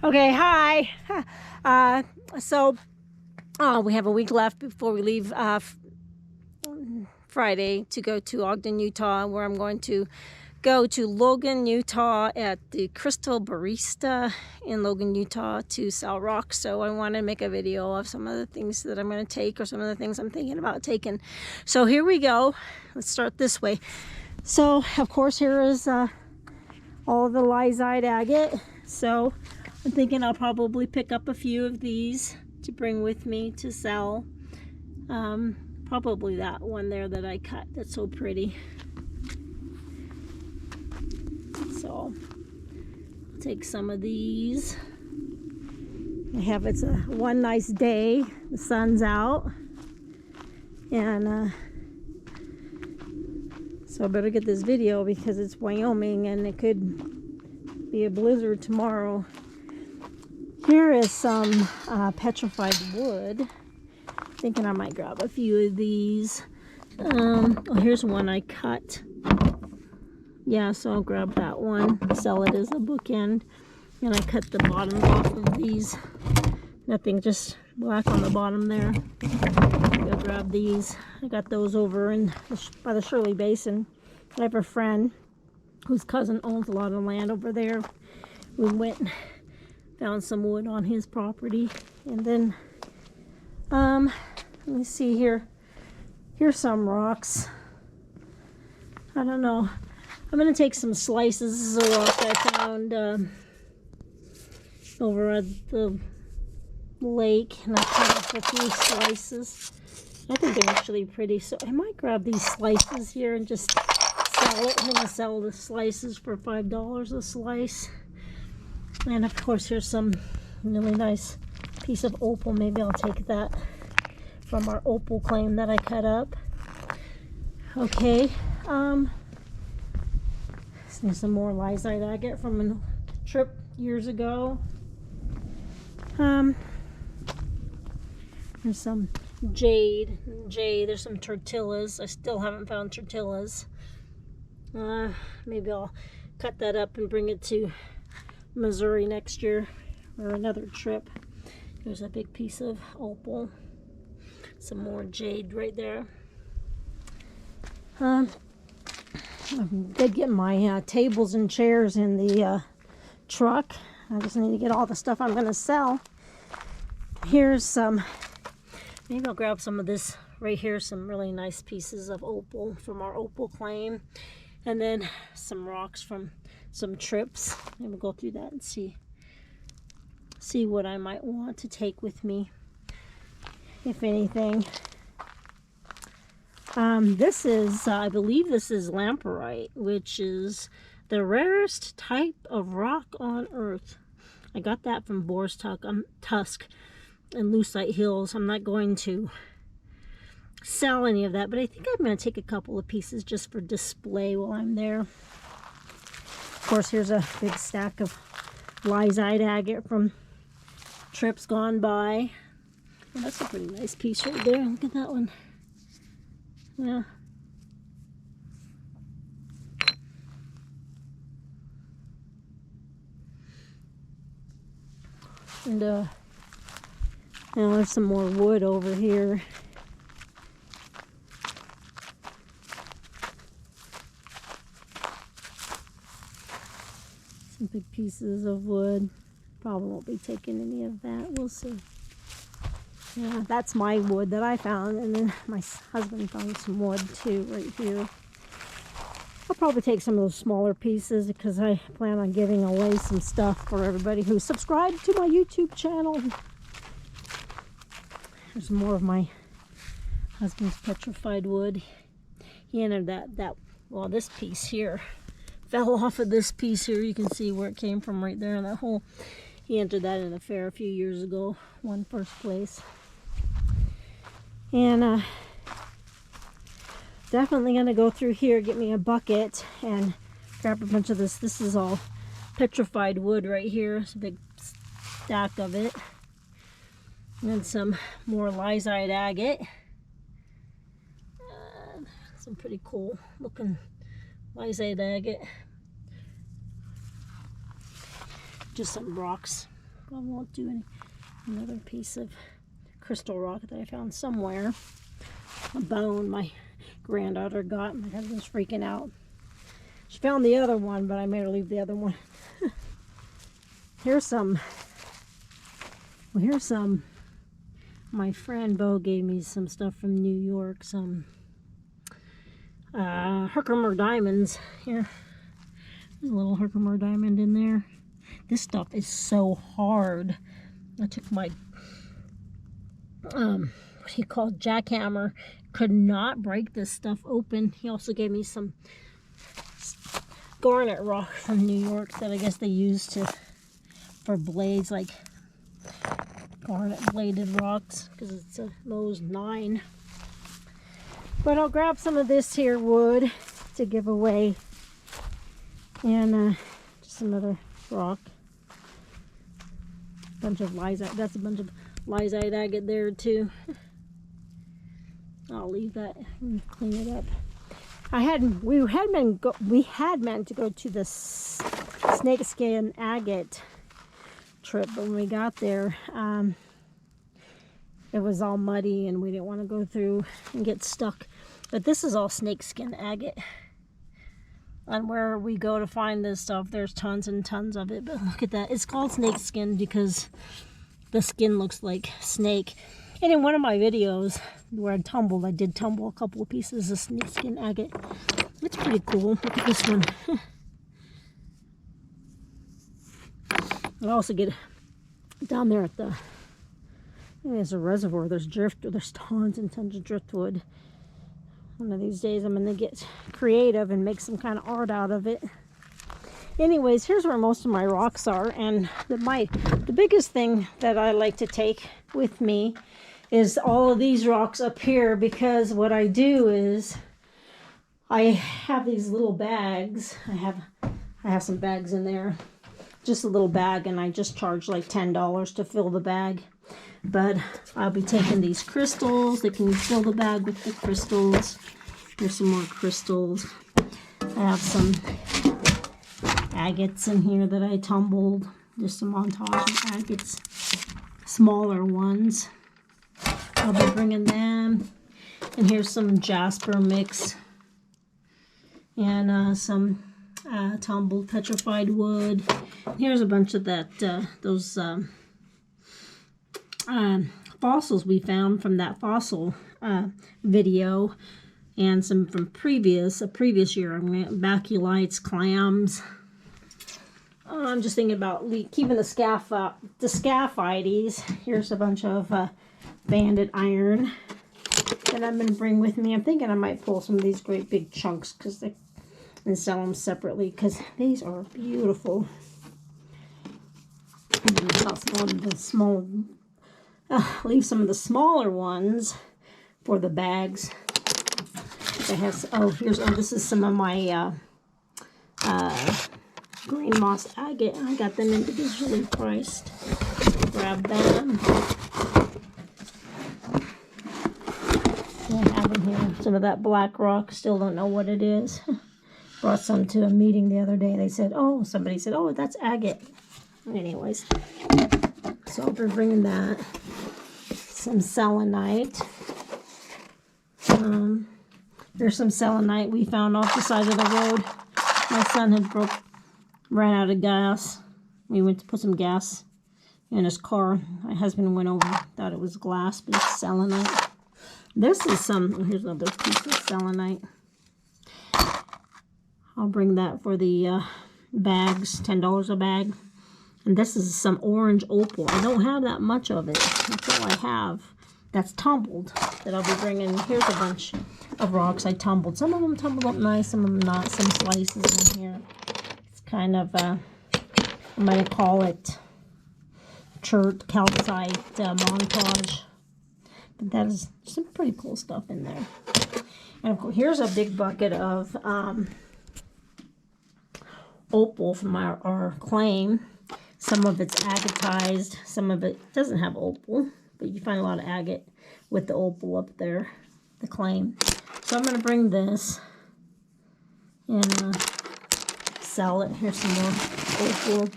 Okay, hi. So we have a week left before we leave Friday to go to Ogden, Utah, where I'm going to go to Logan, Utah at the Crystal Barista in Logan, Utah to sell rocks. So I want to make a video of some of the things that I'm going to take or some of the things I'm thinking about taking. So here we go. Let's start this way. So of course here is all the Lysite Agate. So I'm thinking I'll probably pick up a few of these to bring with me to sell. Probably that one there that I cut. That's so pretty. So I'll take some of these. It's one nice day. The sun's out. And so I better get this video because it's Wyoming and it could be a blizzard tomorrow. Here is some petrified wood. Thinking I might grab a few of these. Here's one I cut. Yeah, so I'll grab that one, sell it as a bookend. And I cut the bottom off of these. Nothing, just black on the bottom there. I'll grab these. I got those over by the Shirley Basin. I have a friend whose cousin owns a lot of land over there. We went and found some wood on his property. And then, let me see here. Here's some rocks. I don't know. I'm going to take some slices. This is a rock I found over at the lake. And I cut off a few slices. I think they're actually pretty. So I might grab these slices here and just sell it. I'm going to sell the slices for $5 a slice. And of course, here's some really nice piece of opal. Maybe I'll take that from our opal claim that I cut up. Okay. There's some more Lysite Agate from a trip years ago. There's some jade. There's some tortillas. I still haven't found tortillas. Maybe I'll cut that up and bring it to Missouri next year or another trip. There's a big piece of opal. Some more jade right there. I did get my tables and chairs in the truck. I just need to get all the stuff I'm going to sell. Here's some, maybe I'll grab some of this right here, some really nice pieces of opal from our opal claim. And then some rocks from some trips. And we'll go through that and see what I might want to take with me, if anything. This is, I believe this is Lamproite, which is the rarest type of rock on Earth. I got that from Boar's Tusk and Lysite Hills. I'm not going to sell any of that, but I think I'm going to take a couple of pieces just for display while I'm there. Of course, here's a big stack of Lysite Agate from trips gone by. Oh, that's a pretty nice piece right there. Look at that one. Yeah. And now there's some more wood over here. Some big pieces of wood. Probably won't be taking any of that. We'll see. Yeah, that's my wood that I found, and then my husband found some wood too right here. I'll probably take some of those smaller pieces because I plan on giving away some stuff for everybody who's subscribed to my YouTube channel. There's more of my husband's petrified wood. He entered that well, this piece here fell off of this piece here. You can see where it came from right there in that hole. He entered that in a fair a few years ago, won first place. And definitely gonna go through here, get me a bucket and grab a bunch of this. This is all petrified wood right here. It's a big stack of it. And then some more Lysite Agate. Some pretty cool looking Lysite Agate. Just some rocks I won't do any. Another piece of crystal rock that I found somewhere. A bone my granddaughter got. My husband's freaking out. She found the other one, but I made her leave the other one. Here's some. Well, here's some. My friend Bo gave me some stuff from New York. Some Herkimer diamonds. Here. There's a little Herkimer diamond in there. This stuff is so hard. I took my, what he called jackhammer. Could not break this stuff open. He also gave me some garnet rock from New York that I guess they use for blades, like garnet bladed rocks, because it's a Lowe's 9. But I'll grab some of this here wood to give away, and just some other rock. Bunch of Lysite. That's a bunch of Lysite Agate there too. I'll leave that and clean it up. We had meant to go to the snakeskin agate trip, but when we got there, it was all muddy and we didn't want to go through and get stuck. But this is all snakeskin agate. And where we go to find this stuff, there's tons and tons of it. But look at that. It's called snakeskin because the skin looks like snake. And in one of my videos where I did tumble a couple of pieces of snakeskin agate. It's pretty cool. Look at this one. I also get down there at the, I think there's a reservoir. There's tons and tons of driftwood. One of these days I'm going to get creative and make some kind of art out of it. Anyways, here's where most of my rocks are. And the biggest thing that I like to take with me is all of these rocks up here, because what I do is I have these little bags. I have some bags in there. Just a little bag, and I just charge like $10 to fill the bag. But I'll be taking these crystals. They can fill the bag with the crystals. There's some more crystals. I have some agates in here that I tumbled. Just a montage of agates, smaller ones. I'll be bringing them. And here's some jasper mix. And some tumbled petrified wood. Here's a bunch of those fossils we found from that fossil video, and some from a previous year. Baculites, clams. I'm just thinking about keeping the scaphites. Here's a bunch of banded iron that I'm going to bring with me. I'm thinking I might pull some of these great big chunks and sell them separately, because these are beautiful. Leave some of the smaller ones for the bags. This is some of my green moss agate. I got them individually priced. Grab them. I have them here. Some of that black rock. Still don't know what it is. Brought some to a meeting the other day. They said, somebody said, that's agate. Anyways, so I'll be bringing that. Some selenite. There's some selenite we found off the side of the road. My son had ran out of gas. We went to put some gas in his car. My husband went over, thought it was glass, but it's selenite. This is here's another piece of selenite. I'll bring that for the bags, $10 a bag. And this is some orange opal. I don't have that much of it. That's all I have. That's tumbled that I'll be bringing. Here's a bunch of rocks I tumbled. Some of them tumbled up nice, some of them not. Some slices in here. It's kind of, I'm going to call it chert calcite montage. But that is some pretty cool stuff in there. And of course, here's a big bucket of opal from our claim. Some of it's agatized, some of it doesn't have opal, but you find a lot of agate with the opal up there, the claim. So I'm going to bring this and sell it. Here's some more opal.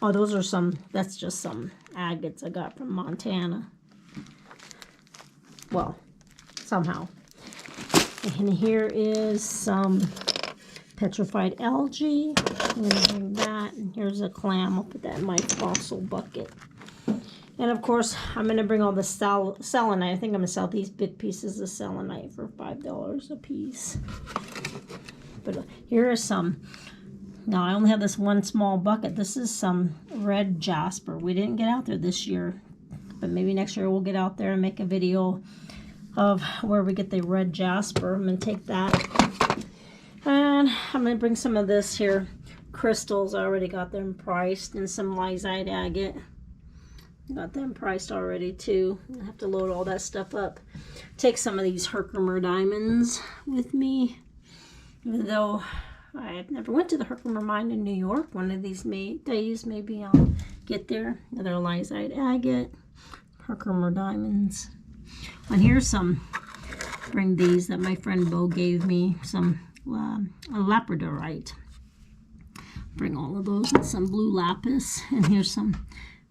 Oh, those are some, that's just some agates I got from Montana. Well, somehow. And here is some petrified algae. I'm going to bring that. And here's a clam. I'll put that in my fossil bucket. And of course, I'm going to bring all the selenite. I think I'm going to sell these big pieces of selenite for $5 a piece. But here are some. Now, I only have this one small bucket. This is some red jasper. We didn't get out there this year. But maybe next year we'll get out there and make a video of where we get the red jasper. I'm going to take that. And I'm going to bring some of this here. Crystals. I already got them priced. And some Lysite Agate. Got them priced already too. I have to load all that stuff up. Take some of these Herkimer diamonds with me. Even though I've never went to the Herkimer mine in New York. One of these days maybe I'll get there. Another Lysite Agate. Herkimer diamonds. And here's some, bring these that my friend Bo gave me. Some Lamproite. Bring all of those and some blue lapis. And here's some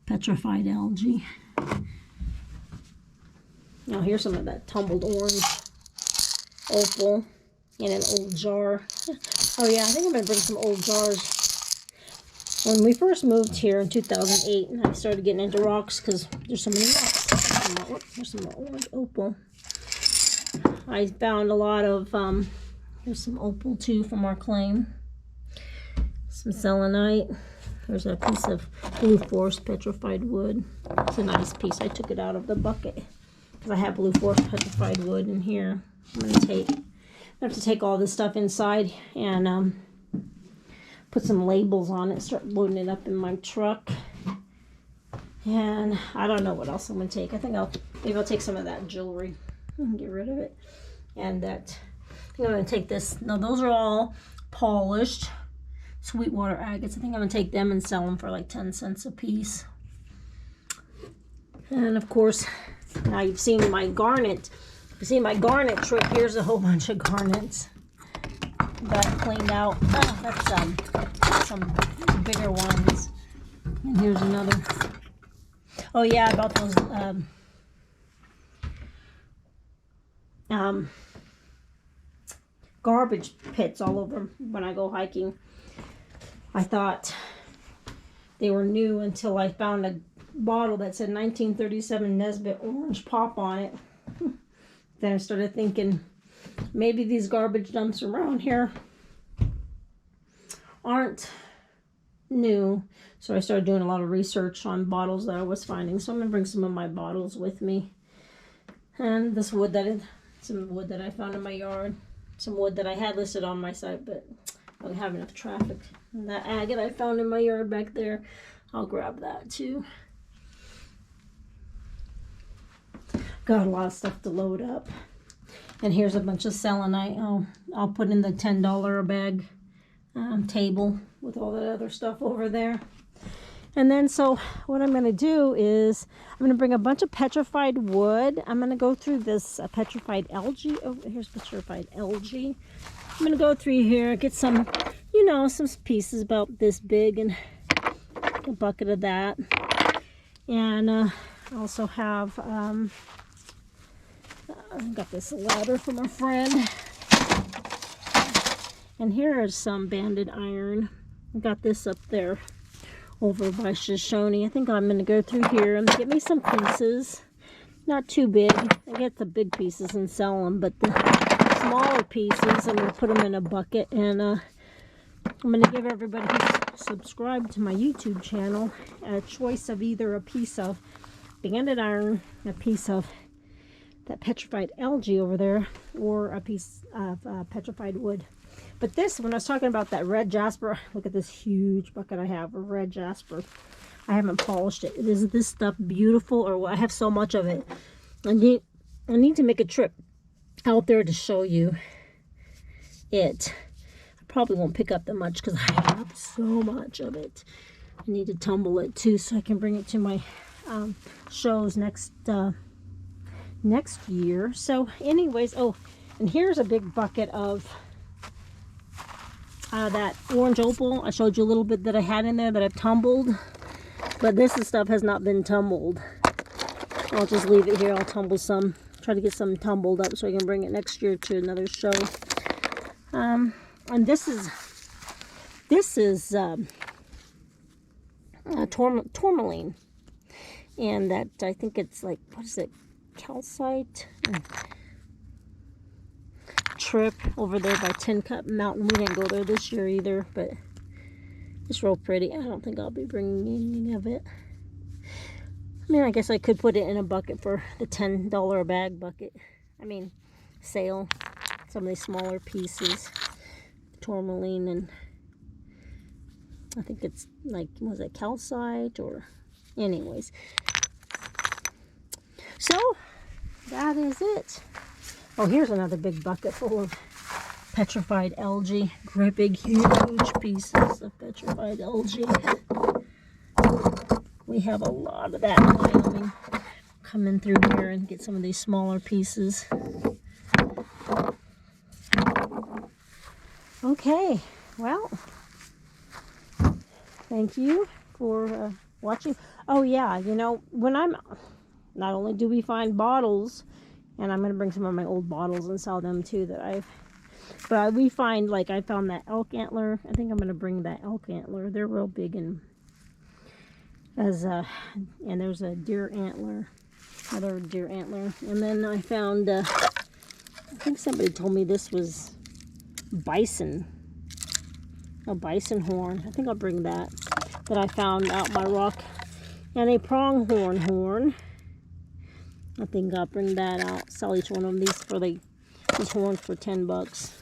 petrified algae. Now here's some of that tumbled orange opal in an old jar. Oh yeah, I think I'm going to bring some old jars. When we first moved here in 2008, and I started getting into rocks because there's so many rocks. Here's some more orange opal. I found a lot of, here's some opal too from our claim. Some selenite. There's a piece of blue forest petrified wood. It's a nice piece. I took it out of the bucket because I have blue forest petrified wood in here. I'm going to have to take all this stuff inside and put some labels on it. Start loading it up in my truck. And I don't know what else I'm going to take. I think maybe I'll take some of that jewelry and get rid of it. And that, I think I'm going to take this. Now those are all polished Sweetwater agates. I think I'm going to take them and sell them for like 10 cents a piece. And of course, now you've seen my garnet. You see my garnet trick. Here's a whole bunch of garnets that I cleaned out. Oh, that's some bigger ones. And here's another. Oh yeah, I bought those garbage pits all over when I go hiking. I thought they were new until I found a bottle that said 1937 Nesbitt orange pop on it. Then I started thinking maybe these garbage dumps around here aren't new. So I started doing a lot of research on bottles that I was finding. So I'm going to bring some of my bottles with me. And this wood some wood that I found in my yard. Some wood that I had listed on my site, but I don't have enough traffic. And that agate I found in my yard back there, I'll grab that too. Got a lot of stuff to load up. And here's a bunch of selenite. I'll put in the $10 a bag table with all that other stuff over there. And then so what I'm going to do is I'm going to bring a bunch of petrified wood. I'm going to go through this petrified algae. Oh, here's petrified algae. I'm going to go through here, get some, you know, some pieces about this big and a bucket of that. And I also have, I got this ladder from a friend. And here is some banded iron. I got this up there over by Shoshone. I think I'm going to go through here and get me some pieces. Not too big. I get the big pieces and sell them, but the smaller pieces, I'm going to put them in a bucket. And I'm going to give everybody who's subscribed to my YouTube channel a choice of either a piece of banded iron, a piece of that petrified algae over there, or a piece of petrified wood. But this, when I was talking about that red jasper, look at this huge bucket I have of red jasper. I haven't polished it. Is this stuff beautiful, or what? I have so much of it. I need to make a trip out there to show you it. I probably won't pick up that much because I have so much of it. I need to tumble it too so I can bring it to my shows next year. So anyways, oh, and here's a big bucket of that orange opal. I showed you a little bit that I had in there that I've tumbled. But this stuff has not been tumbled. I'll just leave it here. I'll tumble some. Try to get some tumbled up so I can bring it next year to another show. And this is tourmaline. And that, I think it's like, what is it? Calcite? Trip over there by Tin Cup Mountain. We didn't go there this year either, but it's real pretty. I don't think I'll be bringing any of it. I mean, I guess I could put it in a bucket for the $10 a bag bucket. I mean, sale. Some of these smaller pieces. Tourmaline, and I think it's like, was it calcite or... Anyways. So, that is it. Oh, here's another big bucket full of petrified algae. Great big, huge pieces of petrified algae. We have a lot of that in Wyoming. Come in through here and get some of these smaller pieces. Okay, well, thank you for watching. Oh yeah, you know, when I'm, not only do we find bottles, and I'm going to bring some of my old bottles and sell them too but we find, like, I found that elk antler. I think I'm going to bring that elk antler. They're real big, and there's a deer antler, another deer antler. And then I found, I think somebody told me this was bison, a bison horn. I think I'll bring that I found out my rock, and a pronghorn horn. I think I'll bring that out, sell each one of these for these horns for $10.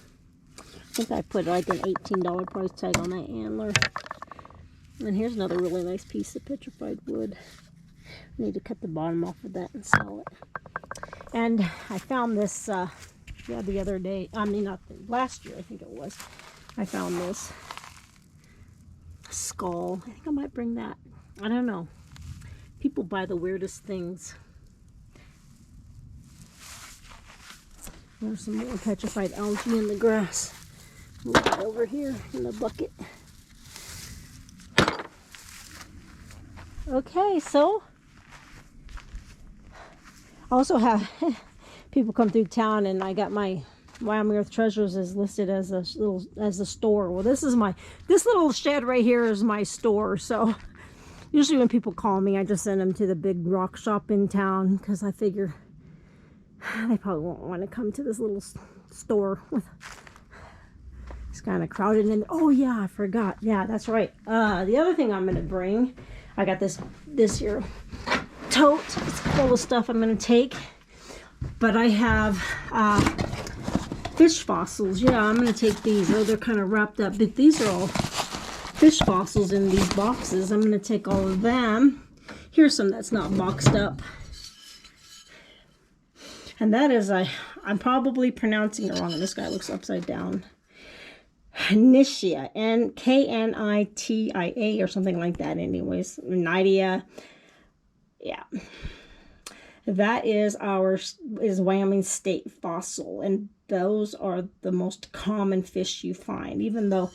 I think I put like an $18 price tag on that antler. And here's another really nice piece of petrified wood. I need to cut the bottom off of that and sell it. And I found this the other day. I mean, not last year, I think it was. I found this skull. I think I might bring that. I don't know. People buy the weirdest things. There's some more petrified algae in the grass. Move it over here in the bucket. Okay, so I also have people come through town, and I got my Wyoming Earth Treasures is listed as a store. Well, this little shed right here is my store. So usually when people call me, I just send them to the big rock shop in town, because I figure they probably won't want to come to this little store. It's kind of crowded. And oh yeah, I forgot. Yeah, that's right. The other thing I'm going to bring, I got this here tote. It's full of stuff I'm going to take. But I have fish fossils. Yeah, I'm going to take these. Oh, they're kind of wrapped up. But these are all fish fossils in these boxes. I'm going to take all of them. Here's some that's not boxed up. And that is, I'm probably pronouncing it wrong. This guy looks upside down. Knittia, Knittia or something like that. Anyways, Knittia. Yeah. That is Wyoming state fossil, and those are the most common fish you find. Even though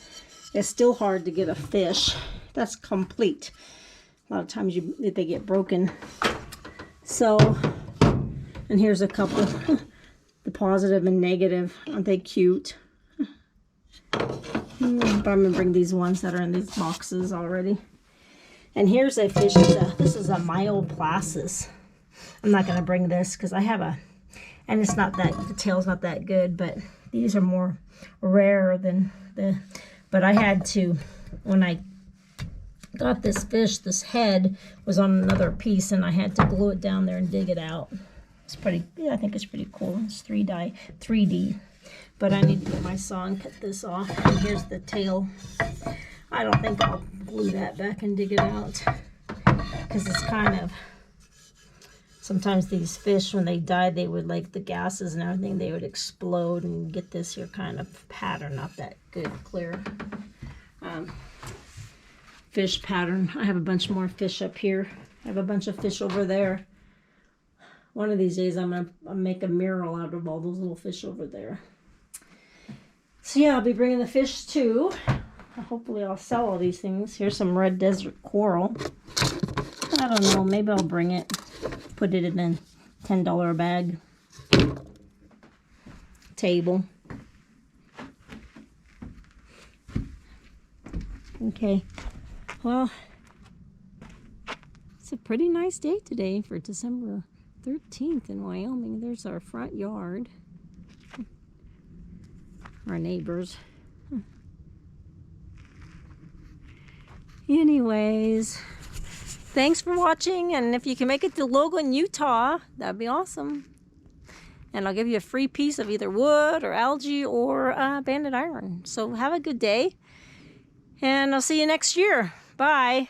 it's still hard to get a fish that's complete. A lot of times they get broken. So, and here's a couple, the positive and negative. Aren't they cute? But I'm gonna bring these ones that are in these boxes already. And here's a fish. This is a myoplastis. I'm not going to bring this because I have and it's not that, the tail's not that good, but these are more rare than but I had to, when I got this fish, this head was on another piece, and I had to glue it down there and dig it out. It's pretty, yeah, I think it's pretty cool. It's 3D. But I need to get my saw and cut this off. And here's the tail. I don't think I'll glue that back and dig it out, because it's kind of, sometimes these fish, when they die, they would, like the gases and everything, they would explode and get this here kind of pattern, not that good, clear fish pattern. I have a bunch more fish up here. I have a bunch of fish over there. One of these days I'm going to make a mural out of all those little fish over there. So yeah, I'll be bringing the fish too. Hopefully I'll sell all these things. Here's some red desert coral. I don't know. Maybe I'll bring it. Put it in a $10 bag. Table. Okay. Well, it's a pretty nice day today for December 13th in Wyoming. There's our front yard. Our neighbors. Anyways, thanks for watching, and if you can make it to Logan, Utah, that'd be awesome. And I'll give you a free piece of either wood or algae or banded iron. So have a good day, and I'll see you next year. Bye.